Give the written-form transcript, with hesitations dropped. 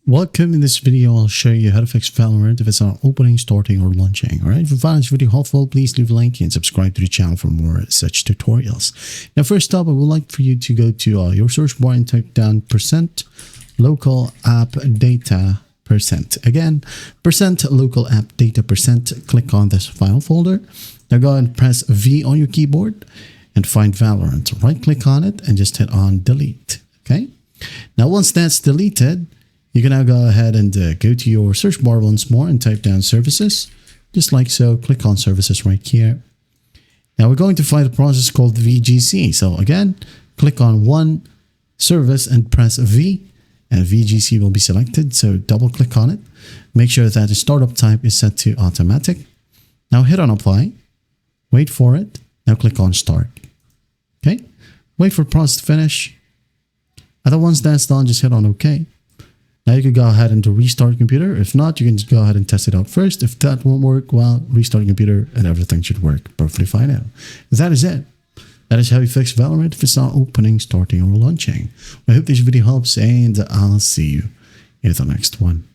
Welcome. In this video, I'll show you how to fix Valorant if it's not opening, starting, or launching. Alright, if you find this video helpful, please leave a like and subscribe to the channel for more such tutorials. Now, first up, I would like for you to go to your search bar and type down %local app data %. Again, %local app data %. Click on this file folder. Now go ahead and press V on your keyboard and find Valorant. Right click on it and just hit on delete. Okay. Now, once that's deleted, you can now go ahead and go to your search bar once more and type down services, just like so. Click on services right here. Now we're going to find a process called VGC. So again, click on one service and press V, and VGC will be selected. So double click on it. Make sure that the startup type is set to automatic. Now hit on apply. Wait for it. Now click on start. Okay. Wait for the process to finish. And then once that's done, just hit on OK. Now you can go ahead and restart your computer. If not, you can just go ahead and test it out first. If that won't work, well, restart your computer and everything should work perfectly fine now. That is it. That is how you fix Valorant if it's not opening, starting, or launching. I hope this video helps, and I'll see you in the next one.